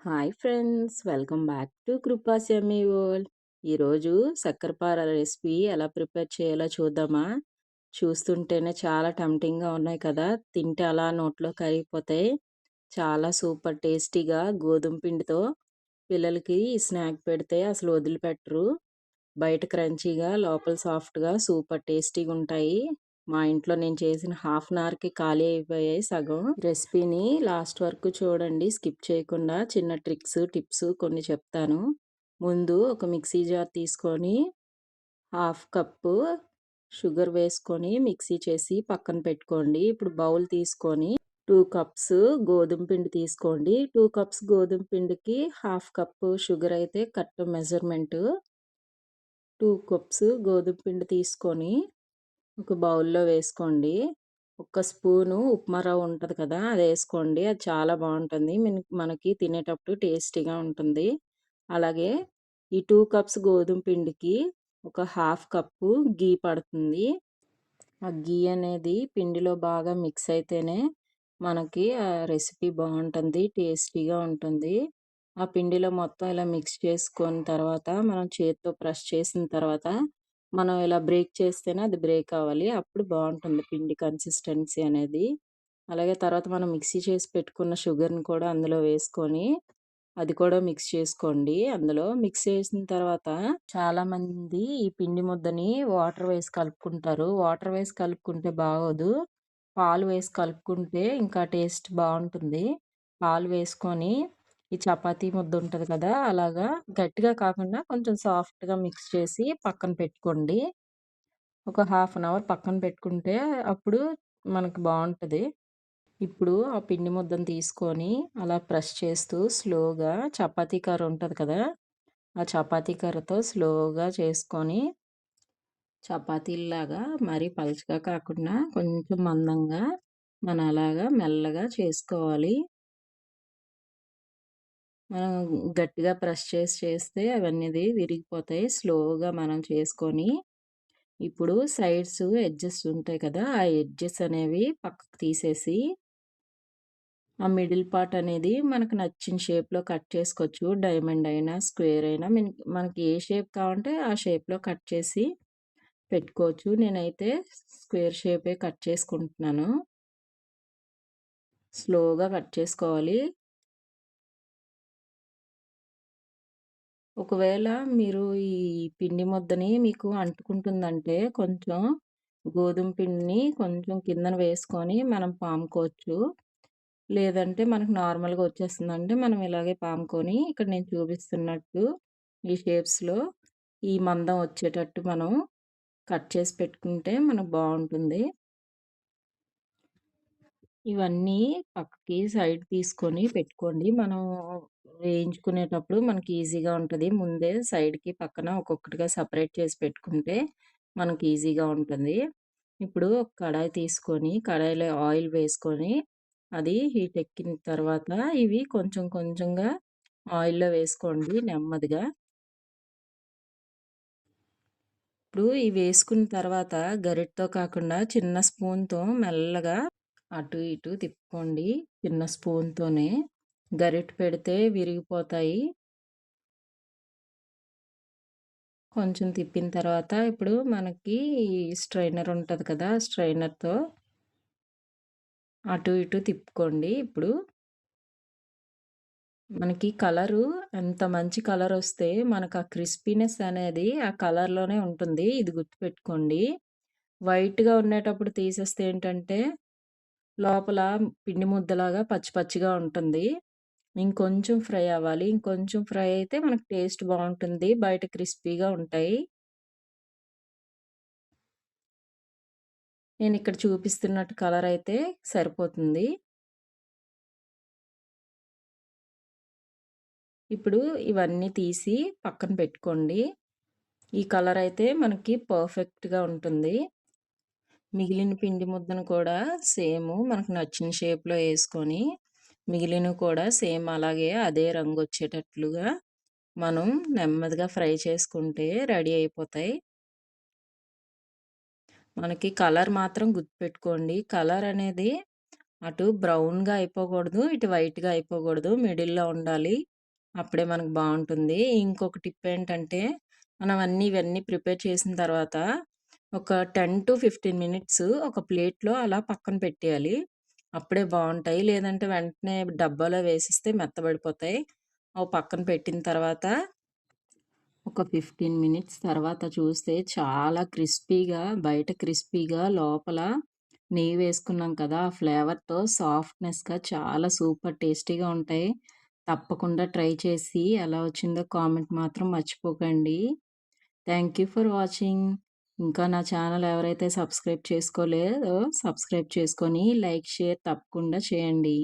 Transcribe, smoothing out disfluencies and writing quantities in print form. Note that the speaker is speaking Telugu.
Hi friends, welcome back to Krupa's yummy world. ఈరోజు చక్కెరపార రెసిపీ ఎలా ప్రిపేర్ చేయాలో చూద్దామా? చూస్తుంటేనే చాలా టెంప్టింగ్గా ఉన్నాయి కదా, తింటే అలా నోట్లో కరిగిపోతాయి. చాలా సూపర్ టేస్టీగా గోధుమ పిండితో పిల్లలకి ఈ స్నాక్ పెడితే అసలు వదిలిపెట్టరు. బయట క్రంచీగా లోపల సాఫ్ట్గా సూపర్ టేస్టీగా ఉంటాయి. మా ఇంట్లో నేను చేసిన హాఫ్ అన్ అవర్కి ఖాళీ అయిపోయాయి సగం. రెసిపీని లాస్ట్ వరకు చూడండి, స్కిప్ చేయకుండా. చిన్న ట్రిక్స్ టిప్స్ కొన్ని చెప్తాను. ముందు ఒక మిక్సీ జార్ తీసుకొని హాఫ్ కప్పు షుగర్ వేసుకొని మిక్సీ చేసి పక్కన పెట్టుకోండి. ఇప్పుడు బౌల్ తీసుకొని 2 కప్స్ గోధుమ పిండి తీసుకోండి. 2 కప్స్ గోధుమ పిండికి హాఫ్ కప్పు షుగర్ అయితే కరెక్ట్ మెజర్మెంట్. 2 కప్స్ గోధుమ పిండి తీసుకొని ఒక బౌల్లో వేసుకోండి. ఒక స్పూను ఉప్మా రవ్వ ఉంటుంది కదా, అది వేసుకోండి. అది చాలా బాగుంటుంది, మనకి తినేటప్పుడు టేస్టీగా ఉంటుంది. అలాగే ఈ 2 కప్స్ గోధుమ పిండికి ఒక హాఫ్ కప్పు గీ పడుతుంది. ఆ గీ అనేది పిండిలో బాగా మిక్స్ అయితేనే మనకి ఆ రెసిపీ బాగుంటుంది, టేస్టీగా ఉంటుంది. ఆ పిండిలో మొత్తం ఇలా మిక్స్ చేసుకొని తర్వాత మనం చేతితో ప్రెస్ చేసిన తర్వాత మనం ఇలా బ్రేక్ చేస్తేనే అది బ్రేక్ అవ్వాలి, అప్పుడు బాగుంటుంది పిండి కన్సిస్టెన్సీ అనేది. అలాగే తర్వాత మనం మిక్సీ చేసి పెట్టుకున్న షుగర్ని కూడా అందులో వేసుకొని అది కూడా మిక్స్ చేసుకోండి. అందులో మిక్స్ చేసిన తర్వాత చాలామంది ఈ పిండి ముద్దని వాటర్ వేసి కలుపుకుంటారు. వాటర్ వేసి కలుపుకుంటే బాగోదు, పాలు వేసి కలుపుకుంటే ఇంకా టేస్ట్ బాగుంటుంది. పాలు వేసుకొని ఈ చపాతీ ముద్ద ఉంటుంది కదా, అలాగా గట్టిగా కాకుండా కొంచెం సాఫ్ట్గా మిక్స్ చేసి పక్కన పెట్టుకోండి. ఒక హాఫ్ అన్ అవర్ పక్కన పెట్టుకుంటే అప్పుడు మనకు బాగుంటుంది. ఇప్పుడు ఆ పిండి ముద్దను తీసుకొని అలా ప్రెస్ చేస్తూ స్లోగా చపాతీ కర్ర ఉంటుంది కదా, ఆ చపాతీ కర్రతో స్లోగా చేసుకొని చపాతీలాగా మరీ పలుచగా కాకుండా కొంచెం మందంగా మనం అలాగా మెల్లగా చేసుకోవాలి. మనం గట్టిగా ప్రెస్ చేస్తే అవన్నీ విరిగిపోతాయి. స్లోగా మనం చేసుకొని ఇప్పుడు సైడ్స్ ఎడ్జెస్ ఉంటాయి కదా, ఆ ఎడ్జెస్ అనేవి పక్కకు తీసేసి ఆ మిడిల్ పార్ట్ అనేది మనకు నచ్చిన షేప్లో కట్ చేసుకోవచ్చు. డైమండ్ అయినా స్క్వేర్ అయినా మనకి ఏ షేప్ కావాలంటే ఆ షేప్లో కట్ చేసి పెట్టుకోవచ్చు. నేనైతే స్క్వేర్ షేపే కట్ చేసుకుంటున్నాను. స్లోగా కట్ చేసుకోవాలి. ఒకవేళ మీరు ఈ పిండి ముద్దని మీకు అంటుకుంటుందంటే కొంచెం గోధుమ పిండిని కొంచెం కిందన వేసుకొని మనం పాముకోవచ్చు. లేదంటే మనకు నార్మల్గా వచ్చేస్తుందంటే మనం ఇలాగే పాముకొని ఇక్కడ నేను చూపిస్తున్నట్టు ఈ షేప్స్లో ఈ మందం వచ్చేటట్టు మనం కట్ చేసి పెట్టుకుంటే మనకు బాగుంటుంది. ఇవన్నీ పక్కకి సైడ్ తీసుకొని పెట్టుకోండి. మనం వేయించుకునేటప్పుడు మనకి ఈజీగా ఉంటుంది. ముందే సైడ్‌కి పక్కన ఒక్కొక్కటిగా సెపరేట్ చేసి పెట్టుకుంటే మనకి ఈజీగా ఉంటుంది. ఇప్పుడు ఒక కడాయి తీసుకొని కడాయిలో ఆయిల్ వేసుకొని అది హీట్ ఎక్కిన తర్వాత ఇవి కొంచెం కొంచెంగా ఆయిల్‌లో వేసుకోండి నెమ్మదిగా. ఇప్పుడు ఇవి వేసుకున్న తర్వాత గరిటెతో కాకుండా చిన్న స్పూన్‌తో మెల్లగా అటు ఇటు తిప్పుకోండి. చిన్న స్పూన్‌తోనే. గరిటె పెడితే విరిగిపోతాయి. కొంచెం తిప్పిన తర్వాత ఇప్పుడు మనకి స్ట్రైనర్ ఉంటది కదా, స్ట్రైనర్‌తో అటు ఇటు తిప్పుకోండి. ఇప్పుడు మనకి కలరు ఎంత మంచి కలరొస్తే మనకు ఆ క్రిస్పీనెస్ అనేది ఆ కలర్‌లోనే ఉంటుంది. ఇది గుర్తుపెట్టుకోండి. వైట్‌గా ఉండేటప్పుడు తీసేస్తే ఏంటంటే లోపల పిండి ముద్దలాగా పచ్చి పచ్చిగా ఉంటుంది. ఇంకొంచెం ఫ్రై అవ్వాలి. ఇంకొంచెం ఫ్రై అయితే మనకు టేస్ట్ బావుంటుంది. బయట క్రిస్పీగా ఉంటాయి. నేనిక్కడ చూపిస్తున్నట్టు కలర్ అయితే సరిపోతుంది. ఇప్పుడు ఇవన్నీ తీసి పక్కన పెట్టుకోండి. ఈ కలర్ అయితే మనకి పర్ఫెక్ట్‌గా ఉంటుంది. మిగిలిన పిండి ముద్దను కూడా సేము మనకు నచ్చిన షేప్‌లో యేసుకొని, మిగిలినవి కూడా సేమ్ అలాగే అదే రంగొచ్చేటట్లుగా మనం నెమ్మదిగా ఫ్రై చేసుకుంటే రెడీ అయిపోతాయి. మనకి కలర్ మాత్రం గుర్తుపెట్టుకోండి. కలర్ అనేది అటు బ్రౌన్‌గా అయిపోకూడదు, ఇటు వైట్‌గా అయిపోకూడదు. మిడిల్‌లో ఉండాలి. అప్పుడే మనకు బావుంటుంది. ఇంకొక టిప్ ఏంటంటే, మనం ఇవన్నీ ప్రిపేర్ చేసిన తర్వాత ఒక 10-15 మినిట్స్ ఒక ప్లేట్‌లో అలా పక్కన పెట్టేయాలి. అప్పుడే బావుంటాయి. లేదంటే వెంటనే డబ్బాలో వేసిస్తే మెత్తబడిపోతాయి. అవి పక్కన పెట్టిన తర్వాత ఒక 15 మినిట్స్ తర్వాత చూస్తే చాలా క్రిస్పీగా, బయట క్రిస్పీగా, లోపల నెయ్యి వేసుకున్నాం కదా! ఆ ఫ్లేవర్‌తో సాఫ్ట్‌నెస్‌గా చాలా సూపర్ టేస్టీగా ఉంటాయి. తప్పకుండా ట్రై చేసి ఎలా వచ్చిందో కామెంట్ మాత్రం మర్చిపోకండి. Thank you for watching. ఇంకా నా ఛానల్ ఎవరైతే సబ్స్క్రైబ్ చేసుకోలేదో సబ్స్క్రైబ్ చేసుకొని లైక్, షేర్ తప్పకుండా చేయండి.